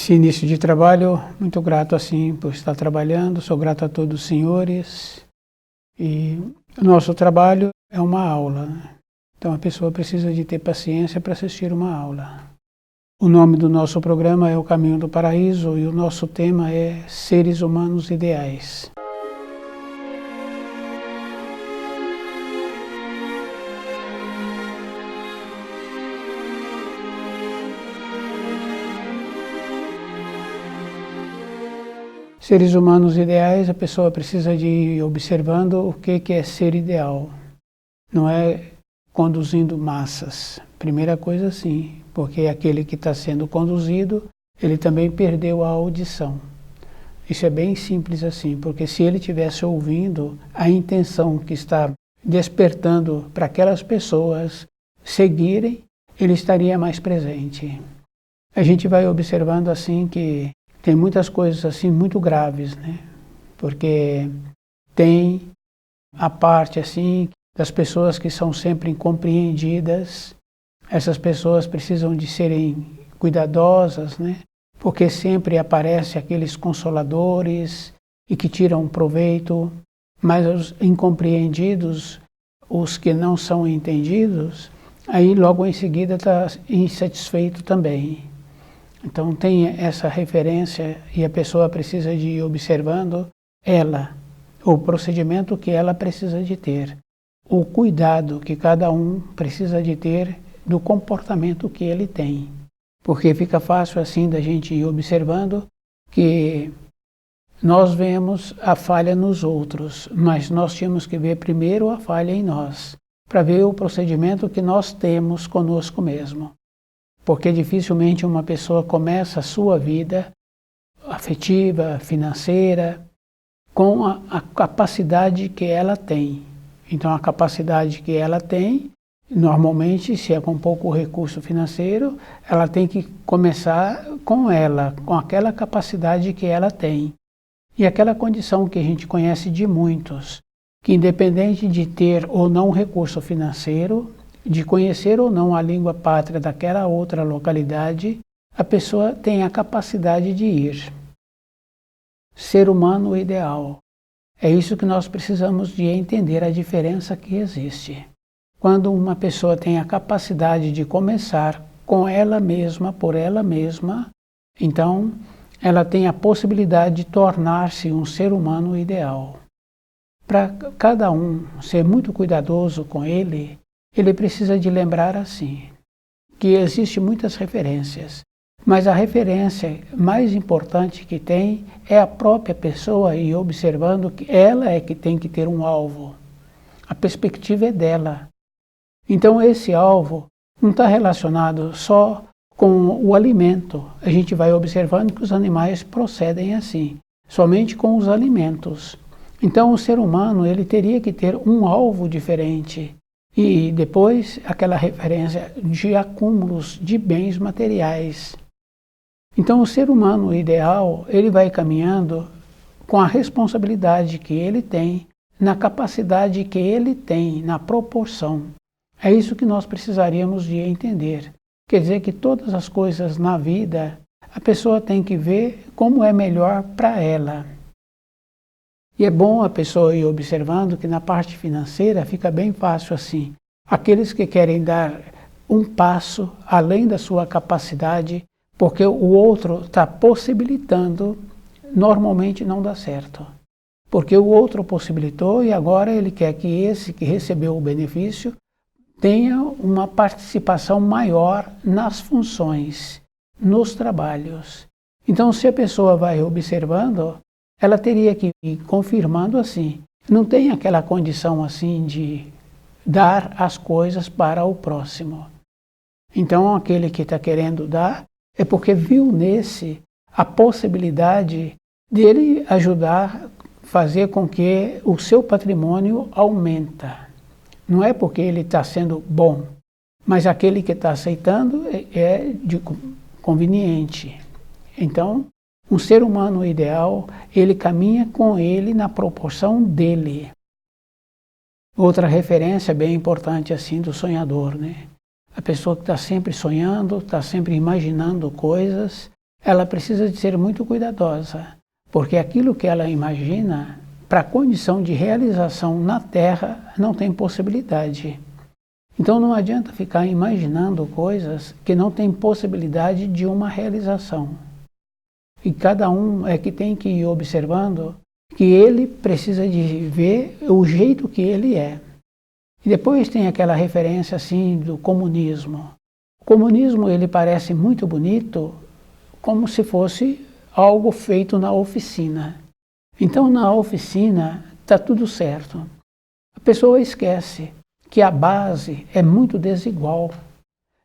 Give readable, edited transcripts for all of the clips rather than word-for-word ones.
Esse início de trabalho, muito grato assim por estar trabalhando, sou grato a todos os senhores. E o nosso trabalho é uma aula, né? Então a pessoa precisa de ter paciência para assistir uma aula. O nome do nosso programa é O Caminho do Paraíso e o nosso tema é Seres Humanos Ideais. Seres humanos ideais, a pessoa precisa de ir observando o que é ser ideal. Não é conduzindo massas. Primeira coisa, sim, porque aquele que está sendo conduzido, ele também perdeu a audição. Isso é bem simples assim, porque se ele estivesse ouvindo a intenção que está despertando para aquelas pessoas seguirem, ele estaria mais presente. A gente vai observando assim que tem muitas coisas assim muito graves, né? Porque tem a parte assim das pessoas que são sempre incompreendidas. Essas pessoas precisam de serem cuidadosas, né? Porque sempre aparecem aqueles consoladores e que tiram proveito, mas os incompreendidos, os que não são entendidos, aí logo em seguida está insatisfeito também. Então tem essa referência e a pessoa precisa de ir observando ela, o procedimento que ela precisa de ter, o cuidado que cada um precisa de ter do comportamento que ele tem. Porque fica fácil assim da gente ir observando que nós vemos a falha nos outros, mas nós tínhamos que ver primeiro a falha em nós, para ver o procedimento que nós temos conosco mesmo. Porque dificilmente uma pessoa começa a sua vida afetiva, financeira, com a capacidade que ela tem. Então a capacidade que ela tem, normalmente, se é com pouco recurso financeiro, ela tem que começar com ela, com aquela capacidade que ela tem. E aquela condição que a gente conhece de muitos, que independente de ter ou não recurso financeiro, de conhecer ou não a língua pátria daquela outra localidade, a pessoa tem a capacidade de ir. Ser humano ideal. É isso que nós precisamos de entender, a diferença que existe. Quando uma pessoa tem a capacidade de começar com ela mesma, por ela mesma, então ela tem a possibilidade de tornar-se um ser humano ideal. Para cada um ser muito cuidadoso com ele precisa de lembrar assim, que existem muitas referências, mas a referência mais importante que tem é a própria pessoa e observando que ela é que tem que ter um alvo. A perspectiva é dela. Então esse alvo não está relacionado só com o alimento. A gente vai observando que os animais procedem assim, somente com os alimentos. Então o ser humano ele teria que ter um alvo diferente. E depois aquela referência de acúmulos de bens materiais. Então o ser humano ideal, ele vai caminhando com a responsabilidade que ele tem, na capacidade que ele tem, na proporção. É isso que nós precisaríamos de entender. Quer dizer que todas as coisas na vida, a pessoa tem que ver como é melhor para ela. E é bom a pessoa ir observando que na parte financeira fica bem fácil assim. Aqueles que querem dar um passo além da sua capacidade, porque o outro está possibilitando, normalmente não dá certo. Porque o outro possibilitou e agora ele quer que esse que recebeu o benefício tenha uma participação maior nas funções, nos trabalhos. Então se a pessoa vai observando, ela teria que ir confirmando assim, não tem aquela condição assim de dar as coisas para o próximo. Então aquele que está querendo dar é porque viu nesse a possibilidade dele ajudar, fazer com que o seu patrimônio aumenta. Não é porque ele está sendo bom, mas aquele que está aceitando é de conveniente. Então um ser humano ideal, ele caminha com ele na proporção dele. Outra referência bem importante assim do sonhador, né? A pessoa que está sempre sonhando, está sempre imaginando coisas, ela precisa de ser muito cuidadosa, porque aquilo que ela imagina, para a condição de realização na Terra, não tem possibilidade. Então não adianta ficar imaginando coisas que não têm possibilidade de uma realização. E cada um é que tem que ir observando que ele precisa de ver o jeito que ele é. E depois tem aquela referência assim do comunismo. O comunismo ele parece muito bonito, como se fosse algo feito na oficina. Então na oficina está tudo certo. A pessoa esquece que a base é muito desigual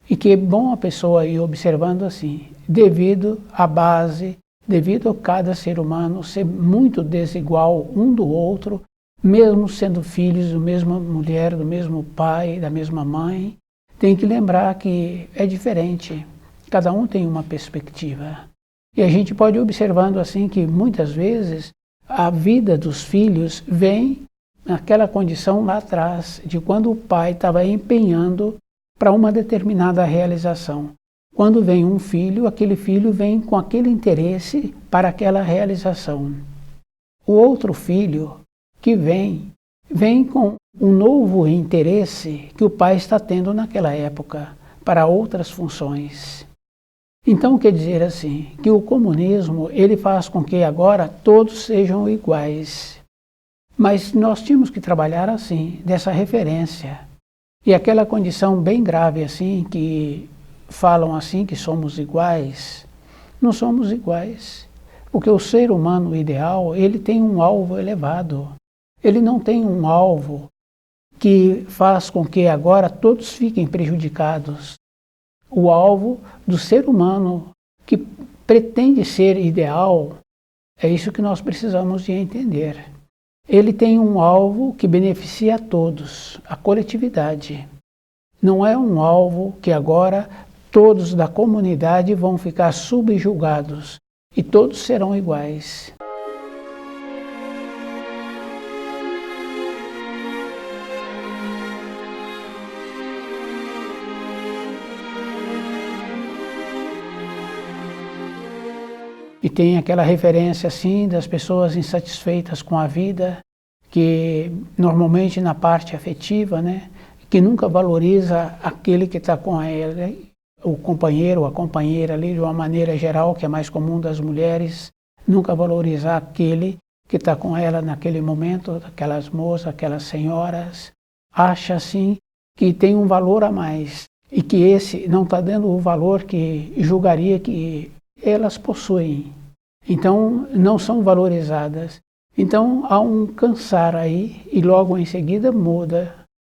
e que é bom a pessoa ir observando assim, devido à base, devido a cada ser humano ser muito desigual um do outro, mesmo sendo filhos da mesma mulher, do mesmo pai, da mesma mãe, tem que lembrar que é diferente, cada um tem uma perspectiva. E a gente pode ir observando assim que muitas vezes a vida dos filhos vem naquela condição lá atrás, de quando o pai estava empenhando para uma determinada realização. Quando vem um filho, aquele filho vem com aquele interesse para aquela realização. O outro filho que vem com um novo interesse que o pai está tendo naquela época, para outras funções. Então quer dizer assim, que o comunismo ele faz com que agora todos sejam iguais. Mas nós tínhamos que trabalhar assim, dessa referência. E aquela condição bem grave assim, que falam assim que somos iguais, não somos iguais. Porque o ser humano ideal, ele tem um alvo elevado. Ele não tem um alvo que faz com que agora todos fiquem prejudicados. O alvo do ser humano que pretende ser ideal, é isso que nós precisamos de entender. Ele tem um alvo que beneficia a todos, a coletividade. Não é um alvo que agora todos da comunidade vão ficar subjugados e todos serão iguais. E tem aquela referência assim das pessoas insatisfeitas com a vida, que normalmente na parte afetiva, né, que nunca valoriza aquele que está com ela, o companheiro ou a companheira ali de uma maneira geral, que é mais comum das mulheres, nunca valorizar aquele que está com ela naquele momento, aquelas moças, aquelas senhoras, acha assim que tem um valor a mais e que esse não está dando o valor que julgaria que elas possuem. Então não são valorizadas. Então há um cansar aí e logo em seguida muda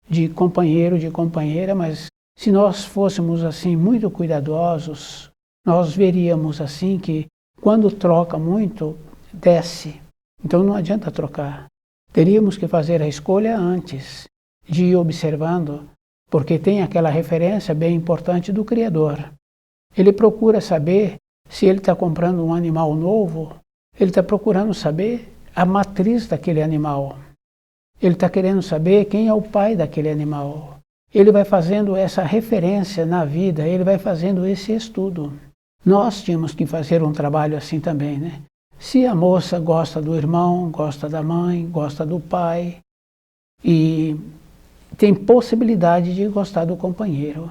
de companheiro, de companheira, mas se nós fôssemos assim muito cuidadosos, nós veríamos assim que quando troca muito, desce. Então não adianta trocar. Teríamos que fazer a escolha antes de ir observando, porque tem aquela referência bem importante do Criador. Ele procura saber se ele está comprando um animal novo, ele está procurando saber a matriz daquele animal. Ele está querendo saber quem é o pai daquele animal. Ele vai fazendo essa referência na vida, ele vai fazendo esse estudo. Nós tínhamos que fazer um trabalho assim também, né? Se a moça gosta do irmão, gosta da mãe, gosta do pai, e tem possibilidade de gostar do companheiro.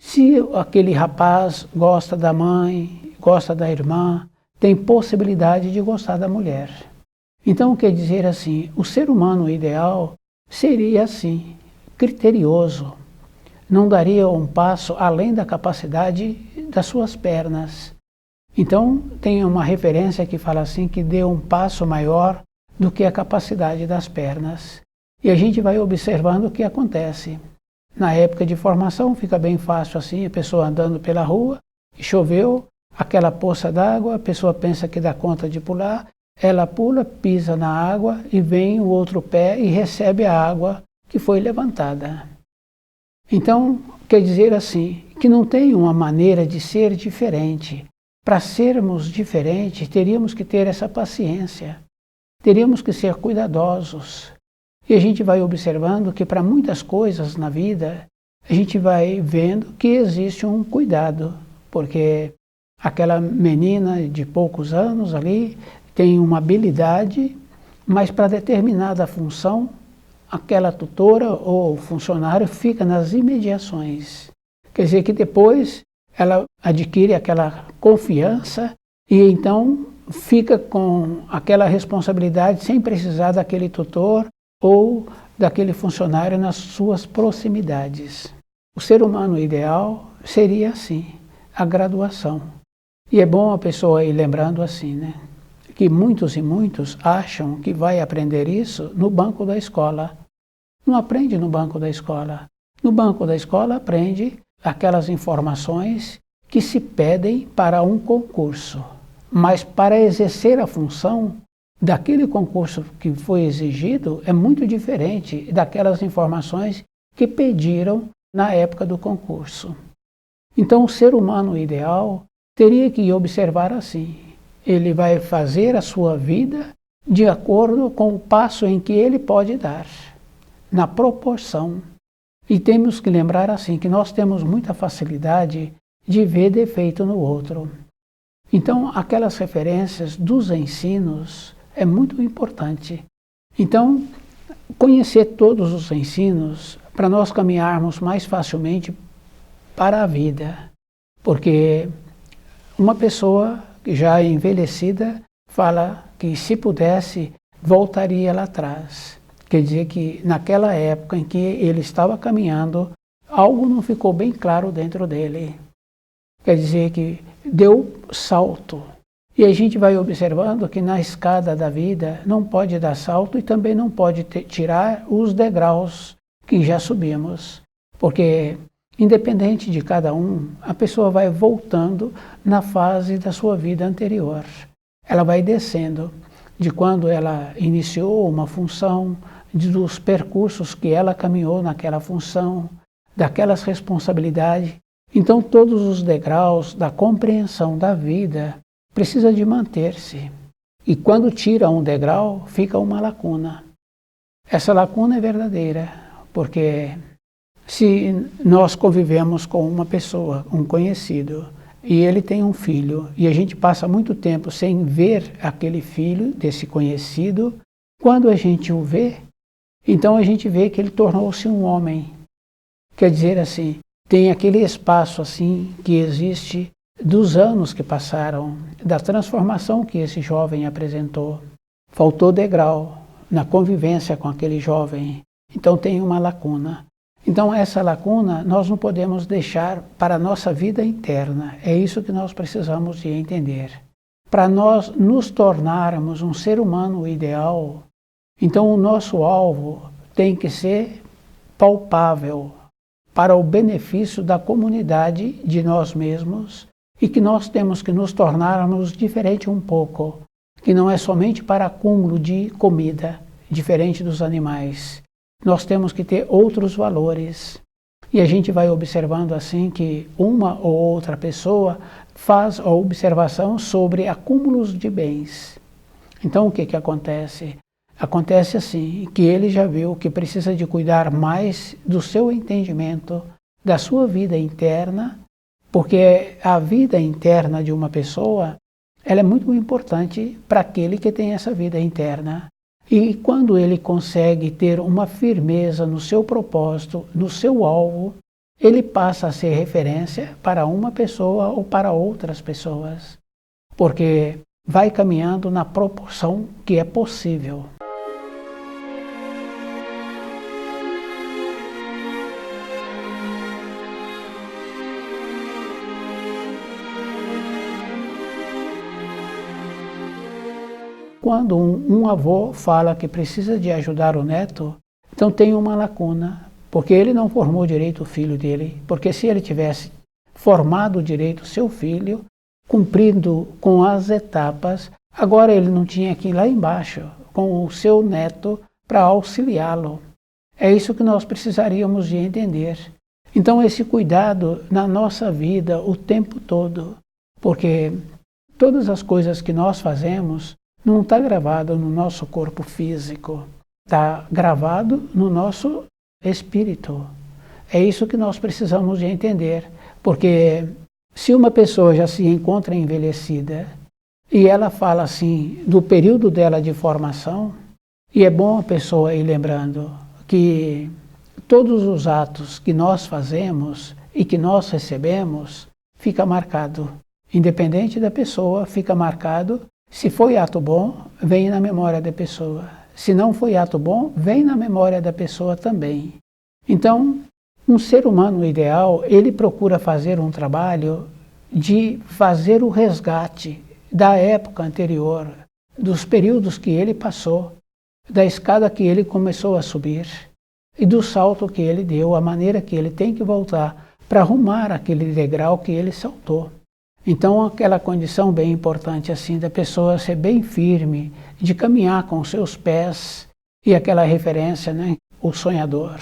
Se aquele rapaz gosta da mãe, gosta da irmã, tem possibilidade de gostar da mulher. Então quer dizer assim, o ser humano ideal seria assim, criterioso, não daria um passo além da capacidade das suas pernas. Então tem uma referência que fala assim que dê um passo maior do que a capacidade das pernas. E a gente vai observando o que acontece. Na época de formação fica bem fácil assim, a pessoa andando pela rua, choveu, aquela poça d'água, a pessoa pensa que dá conta de pular, ela pula, pisa na água e vem o outro pé e recebe a água que foi levantada. Então, quer dizer assim, que não tem uma maneira de ser diferente. Para sermos diferentes, teríamos que ter essa paciência, teríamos que ser cuidadosos. E a gente vai observando que para muitas coisas na vida, a gente vai vendo que existe um cuidado, porque aquela menina de poucos anos ali tem uma habilidade, mas para determinada função, aquela tutora ou funcionário fica nas imediações. Quer dizer que depois ela adquire aquela confiança e então fica com aquela responsabilidade sem precisar daquele tutor ou daquele funcionário nas suas proximidades. O ser humano ideal seria assim, a graduação. E é bom a pessoa ir lembrando assim, né? Que muitos e muitos acham que vai aprender isso no banco da escola. Não aprende no banco da escola. No banco da escola aprende aquelas informações que se pedem para um concurso. Mas para exercer a função daquele concurso que foi exigido é muito diferente daquelas informações que pediram na época do concurso. Então o ser humano ideal teria que observar assim. Ele vai fazer a sua vida de acordo com o passo em que ele pode dar, na proporção. E temos que lembrar assim, que nós temos muita facilidade de ver defeito no outro. Então, aquelas referências dos ensinos é muito importante. Então, conhecer todos os ensinos para nós caminharmos mais facilmente para a vida. Porque uma pessoa já envelhecida fala que se pudesse, voltaria lá atrás. Quer dizer que naquela época em que ele estava caminhando, algo não ficou bem claro dentro dele. Quer dizer que deu salto. E a gente vai observando que na escada da vida não pode dar salto e também não pode tirar os degraus que já subimos. Porque, independente de cada um, a pessoa vai voltando na fase da sua vida anterior. Ela vai descendo de quando ela iniciou uma função, dos percursos que ela caminhou naquela função, daquelas responsabilidades. Então todos os degraus da compreensão da vida precisa de manter-se. E quando tira um degrau, fica uma lacuna. Essa lacuna é verdadeira, porque se nós convivemos com uma pessoa, um conhecido, e ele tem um filho, e a gente passa muito tempo sem ver aquele filho desse conhecido, quando a gente o vê, então a gente vê que ele tornou-se um homem. Quer dizer assim, tem aquele espaço assim que existe dos anos que passaram, da transformação que esse jovem apresentou. Faltou degrau na convivência com aquele jovem, então tem uma lacuna. Então essa lacuna nós não podemos deixar para a nossa vida interna, é isso que nós precisamos de entender. Para nós nos tornarmos um ser humano ideal, então o nosso alvo tem que ser palpável para o benefício da comunidade, de nós mesmos, e que nós temos que nos tornarmos diferente um pouco, que não é somente para acúmulo de comida, diferente dos animais. Nós temos que ter outros valores. E a gente vai observando assim que uma ou outra pessoa faz a observação sobre acúmulos de bens. Então o que acontece? Acontece assim, que ele já viu que precisa de cuidar mais do seu entendimento, da sua vida interna, porque a vida interna de uma pessoa, ela é muito importante para aquele que tem essa vida interna. E quando ele consegue ter uma firmeza no seu propósito, no seu alvo, ele passa a ser referência para uma pessoa ou para outras pessoas, porque vai caminhando na proporção que é possível. Quando um avô fala que precisa de ajudar o neto, então tem uma lacuna, porque ele não formou direito o filho dele, porque se ele tivesse formado direito o seu filho, cumprindo com as etapas, agora ele não tinha que ir lá embaixo com o seu neto para auxiliá-lo. É isso que nós precisaríamos de entender. Então esse cuidado na nossa vida o tempo todo, porque todas as coisas que nós fazemos não está gravado no nosso corpo físico, está gravado no nosso espírito. É isso que nós precisamos de entender, porque Se uma pessoa já se encontra envelhecida e ela fala assim do período dela de formação, e é bom a pessoa ir lembrando que todos os atos que nós fazemos e que nós recebemos fica marcado. Independente da pessoa, fica marcado. Se foi ato bom, vem na memória da pessoa. Se não foi ato bom, vem na memória da pessoa também. Então, um ser humano ideal, ele procura fazer um trabalho de fazer o resgate da época anterior, dos períodos que ele passou, da escada que ele começou a subir e do salto que ele deu, a maneira que ele tem que voltar para arrumar aquele degrau que ele saltou. Então, aquela condição bem importante assim da pessoa ser bem firme, de caminhar com os seus pés, e aquela referência, né? O sonhador.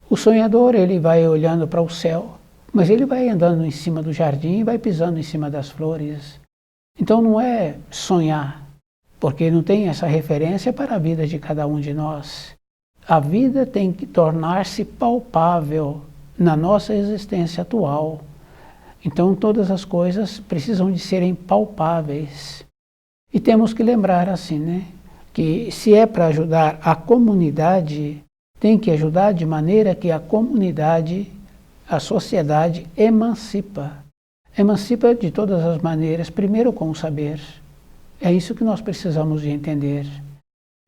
O sonhador, ele vai olhando para o céu, mas ele vai andando em cima do jardim e vai pisando em cima das flores. Então não é sonhar, porque não tem essa referência para a vida de cada um de nós. A vida tem que tornar-se palpável na nossa existência atual. Então todas as coisas precisam de serem palpáveis. E temos que lembrar assim, né? Que se é para ajudar a comunidade, tem que ajudar de maneira que a comunidade, a sociedade, emancipa. Emancipa de todas as maneiras, primeiro com o saber. É isso que nós precisamos de entender.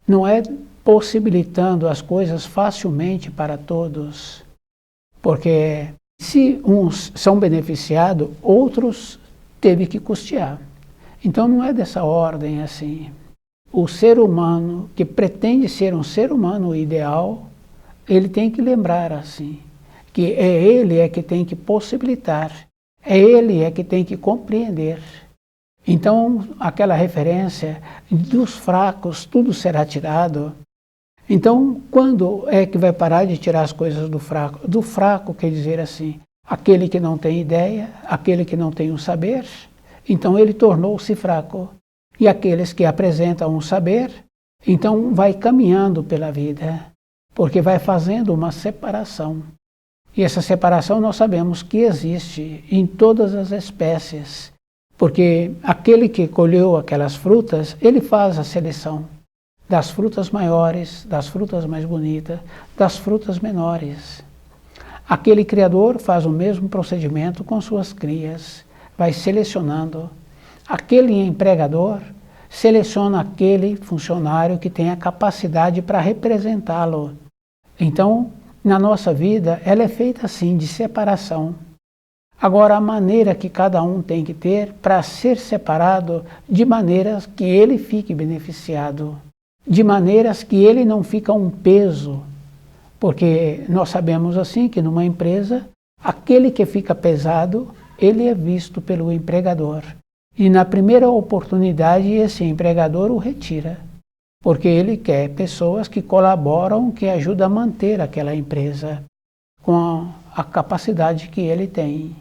Não é possibilitando as coisas facilmente para todos, porque se uns são beneficiados, outros teve que custear. Então não é dessa ordem assim. O ser humano que pretende ser um ser humano ideal, ele tem que lembrar assim, que é ele que tem que possibilitar, é ele que tem que compreender. Então aquela referência dos fracos, tudo será tirado. Então, quando é que vai parar de tirar as coisas do fraco? Do fraco quer dizer assim, aquele que não tem ideia, aquele que não tem o saber, então ele tornou-se fraco. E aqueles que apresentam um saber, então vai caminhando pela vida, porque vai fazendo uma separação. E essa separação nós sabemos que existe em todas as espécies, porque aquele que colheu aquelas frutas, ele faz a seleção das frutas maiores, das frutas mais bonitas, das frutas menores. Aquele criador faz o mesmo procedimento com suas crias, vai selecionando. Aquele empregador seleciona aquele funcionário que tem a capacidade para representá-lo. Então, na nossa vida, ela é feita assim, de separação. Agora, a maneira que cada um tem que ter para ser separado de maneiras que ele fique beneficiado, de maneiras que ele não fica um peso, porque nós sabemos assim que numa empresa, aquele que fica pesado, ele é visto pelo empregador. E na primeira oportunidade, esse empregador o retira, porque ele quer pessoas que colaboram, que ajudam a manter aquela empresa com a capacidade que ele tem.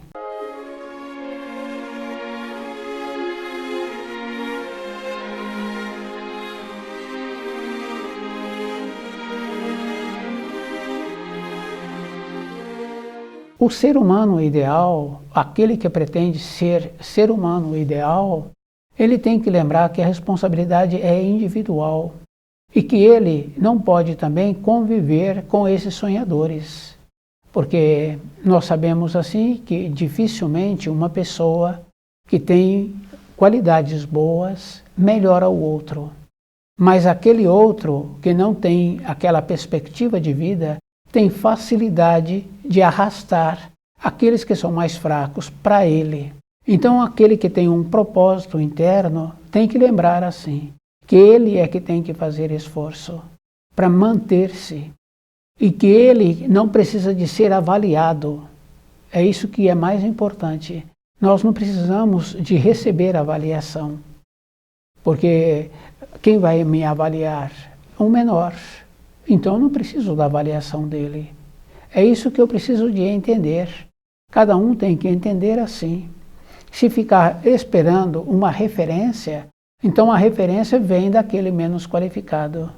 O ser humano ideal, aquele que pretende ser ser humano ideal, ele tem que lembrar que a responsabilidade é individual e que ele não pode também conviver com esses sonhadores, porque nós sabemos assim que dificilmente uma pessoa que tem qualidades boas melhora o outro, mas aquele outro que não tem aquela perspectiva de vida tem facilidade de arrastar aqueles que são mais fracos para ele. Então aquele que tem um propósito interno tem que lembrar assim, que ele é que tem que fazer esforço para manter-se e que ele não precisa de ser avaliado. É isso que é mais importante. Nós não precisamos de receber avaliação, porque quem vai me avaliar? Um menor. Então eu não preciso da avaliação dele. É isso que eu preciso de entender. Cada um tem que entender assim. Se ficar esperando uma referência, então a referência vem daquele menos qualificado.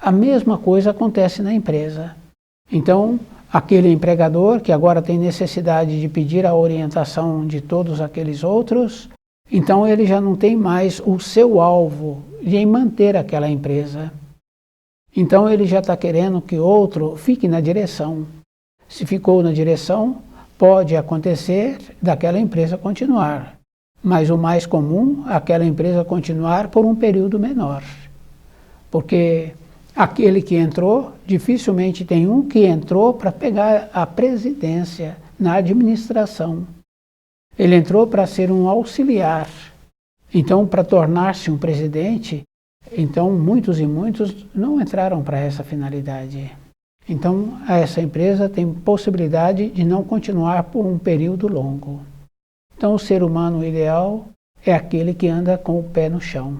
A mesma coisa acontece na empresa. Então, aquele empregador que agora tem necessidade de pedir a orientação de todos aqueles outros, então ele já não tem mais o seu alvo de manter aquela empresa. Então ele já está querendo que outro fique na direção. Se ficou na direção, pode acontecer daquela empresa continuar, mas o mais comum é aquela empresa continuar por um período menor, porque aquele que entrou, dificilmente tem um que entrou para pegar a presidência na administração. Ele entrou para ser um auxiliar. Então, para tornar-se um presidente, então muitos e muitos não entraram para essa finalidade. Então, essa empresa tem possibilidade de não continuar por um período longo. Então, o ser humano ideal é aquele que anda com o pé no chão.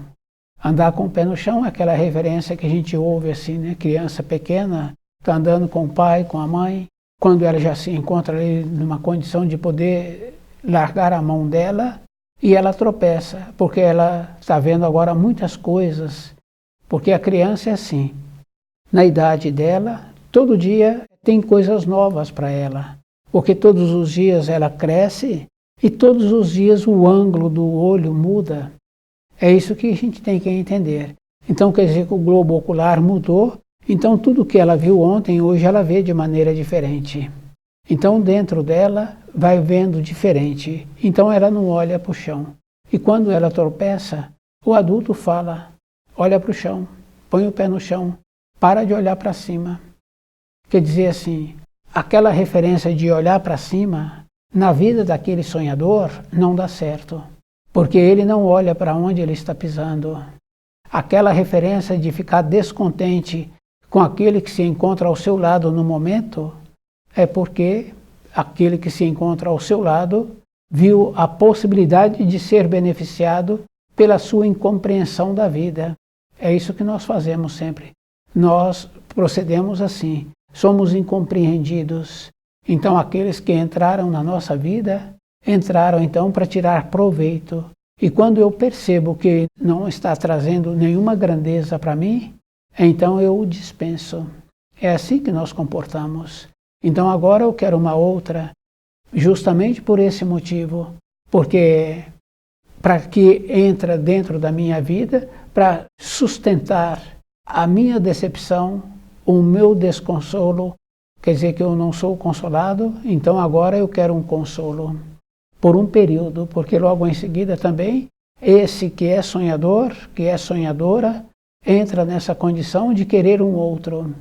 Andar com o pé no chão é aquela referência que a gente ouve assim, né? Criança pequena está andando com o pai, com a mãe, quando ela já se encontra ali numa condição de poder largar a mão dela, e ela tropeça, porque ela está vendo agora muitas coisas, porque a criança é assim, na idade dela, todo dia tem coisas novas para ela, porque todos os dias ela cresce e todos os dias o ângulo do olho muda. É isso que a gente tem que entender. Então quer dizer que o globo ocular mudou, então tudo que ela viu ontem, hoje ela vê de maneira diferente. Então dentro dela vai vendo diferente, então ela não olha para o chão. E quando ela tropeça, o adulto fala, olha para o chão, põe o pé no chão, para de olhar para cima. Quer dizer assim, aquela referência de olhar para cima, na vida daquele sonhador, não dá certo. Porque ele não olha para onde ele está pisando. Aquela referência de ficar descontente com aquele que se encontra ao seu lado no momento, é porque aquele que se encontra ao seu lado viu a possibilidade de ser beneficiado pela sua incompreensão da vida. É isso que nós fazemos sempre. Nós procedemos assim, somos incompreendidos. Então aqueles que entraram na nossa vida, entraram então para tirar proveito. E quando eu percebo que não está trazendo nenhuma grandeza para mim, então eu o dispenso. É assim que nós comportamos. Então agora eu quero uma outra, justamente por esse motivo, porque para que entra dentro da minha vida, para sustentar a minha decepção, o meu desconsolo, quer dizer que eu não sou consolado, então agora eu quero um consolo. Por um período, porque logo em seguida também, esse que é sonhador, que é sonhadora, entra nessa condição de querer um outro.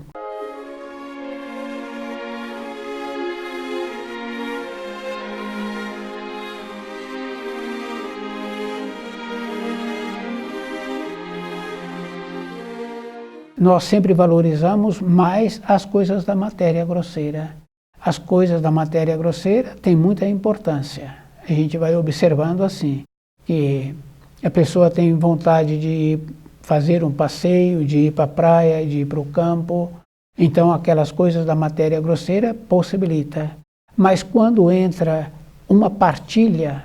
Nós sempre valorizamos mais as coisas da matéria grosseira. As coisas da matéria grosseira têm muita importância. A gente vai observando assim, que a pessoa tem vontade de fazer um passeio, de ir para a praia, de ir para o campo. Então aquelas coisas da matéria grosseira possibilita. Mas quando entra uma partilha,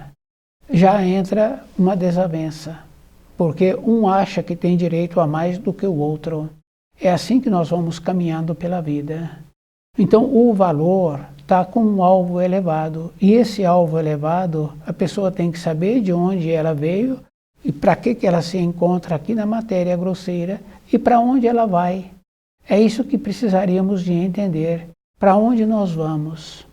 já entra uma desavença. Porque um acha que tem direito a mais do que o outro. É assim que nós vamos caminhando pela vida. Então o valor está com um alvo elevado. E esse alvo elevado, a pessoa tem que saber de onde ela veio e para que ela se encontra aqui na matéria grosseira e para onde ela vai. É isso que precisaríamos de entender. Para onde nós vamos?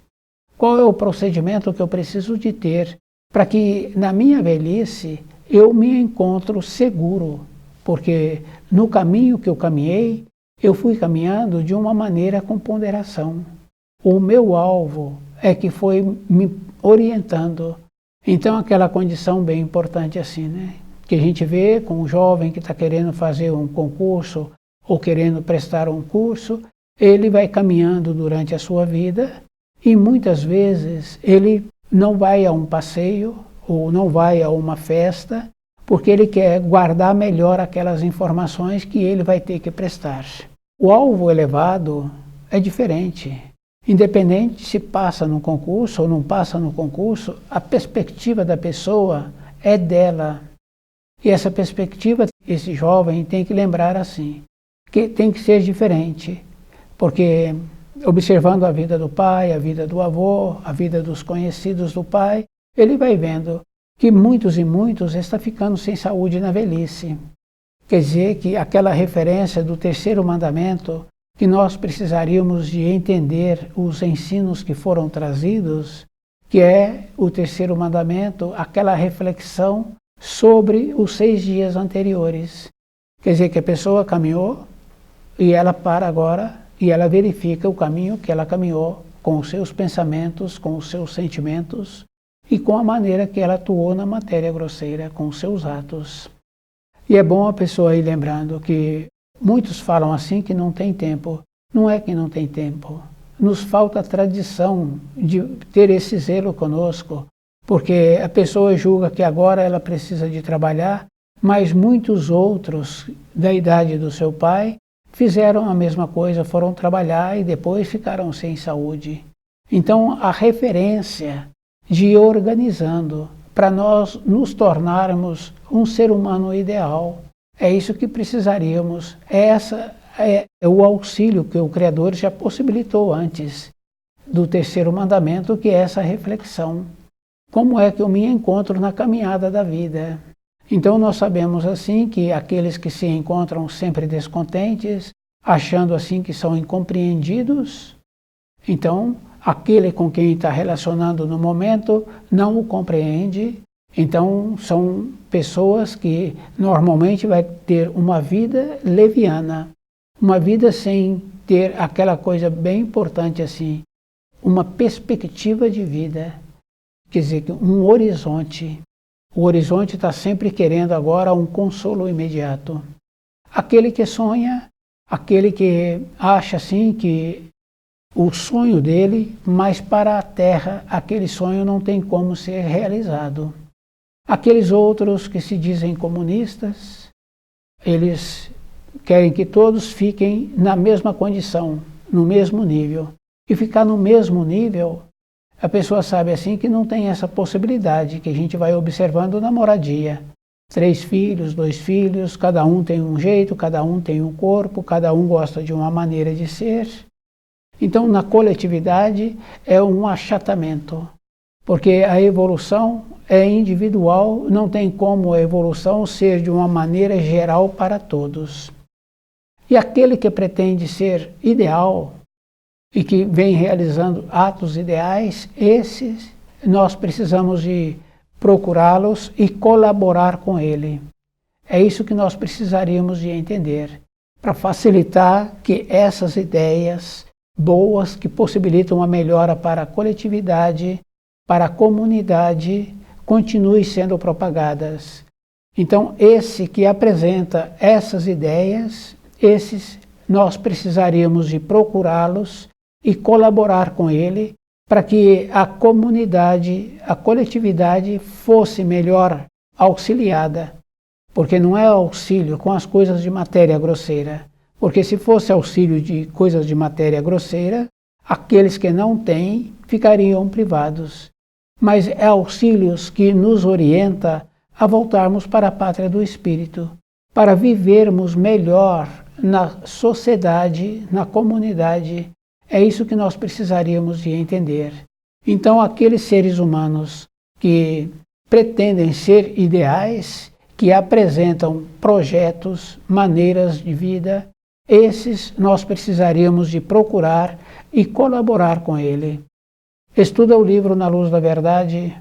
Qual é o procedimento que eu preciso de ter para que na minha velhice eu me encontro seguro? Porque no caminho que eu caminhei, eu fui caminhando de uma maneira com ponderação. O meu alvo é que foi me orientando. Então aquela condição bem importante assim, né? Que a gente vê com um jovem que está querendo fazer um concurso ou querendo prestar um curso, ele vai caminhando durante a sua vida e muitas vezes ele não vai a um passeio ou não vai a uma festa porque ele quer guardar melhor aquelas informações que ele vai ter que prestar. O alvo elevado é diferente. Independente se passa no concurso ou não passa no concurso, a perspectiva da pessoa é dela. E essa perspectiva, esse jovem tem que lembrar assim, que tem que ser diferente, porque observando a vida do pai, a vida do avô, a vida dos conhecidos do pai, ele vai vendo que muitos e muitos estão ficando sem saúde na velhice. Quer dizer que aquela referência do terceiro mandamento, que nós precisaríamos de entender os ensinos que foram trazidos, que é o terceiro mandamento, aquela reflexão sobre os 6 dias anteriores. Quer dizer que a pessoa caminhou e ela para agora e ela verifica o caminho que ela caminhou com os seus pensamentos, com os seus sentimentos e com a maneira que ela atuou na matéria grosseira, com os seus atos. E é bom a pessoa ir lembrando que muitos falam assim que não tem tempo. Não é que não tem tempo. Nos falta a tradição de ter esse zelo conosco, porque a pessoa julga que agora ela precisa de trabalhar, mas muitos outros da idade do seu pai fizeram a mesma coisa, foram trabalhar e depois ficaram sem saúde. Então a referência de ir organizando para nós nos tornarmos um ser humano ideal, é isso que precisaríamos. Essa é o auxílio que o Criador já possibilitou antes do terceiro mandamento, que é essa reflexão. Como é que eu me encontro na caminhada da vida? Então nós sabemos assim que aqueles que se encontram sempre descontentes, achando assim que são incompreendidos, então aquele com quem está relacionando no momento não o compreende. Então são pessoas que normalmente vai ter uma vida leviana, uma vida sem ter aquela coisa bem importante assim, uma perspectiva de vida, quer dizer, um horizonte. O horizonte está sempre querendo agora um consolo imediato. Aquele que sonha, aquele que acha assim que o sonho dele, mas para a terra aquele sonho não tem como ser realizado. Aqueles outros que se dizem comunistas, eles querem que todos fiquem na mesma condição, no mesmo nível. E ficar no mesmo nível, a pessoa sabe assim que não tem essa possibilidade, que a gente vai observando na moradia. 3 filhos, 2 filhos, cada um tem um jeito, cada um tem um corpo, cada um gosta de uma maneira de ser. Então, na coletividade, é um achatamento, porque a evolução é individual, não tem como a evolução ser de uma maneira geral para todos. E aquele que pretende ser ideal e que vem realizando atos ideais, esses nós precisamos de procurá-los e colaborar com ele. É isso que nós precisaríamos de entender, para facilitar que essas ideias boas que possibilitam uma melhora para a coletividade, para a comunidade, continuem sendo propagadas. Então, esse que apresenta essas ideias, esses nós precisaríamos de procurá-los e colaborar com ele para que a comunidade, a coletividade fosse melhor auxiliada, porque não é auxílio com as coisas de matéria grosseira. Porque se fosse auxílio de coisas de matéria grosseira, aqueles que não têm ficariam privados. Mas é auxílios que nos orienta a voltarmos para a pátria do Espírito, para vivermos melhor na sociedade, na comunidade. É isso que nós precisaríamos de entender. Então, aqueles seres humanos que pretendem ser ideais, que apresentam projetos, maneiras de vida, esses nós precisaríamos de procurar e colaborar com ele. Estuda o livro Na Luz da Verdade.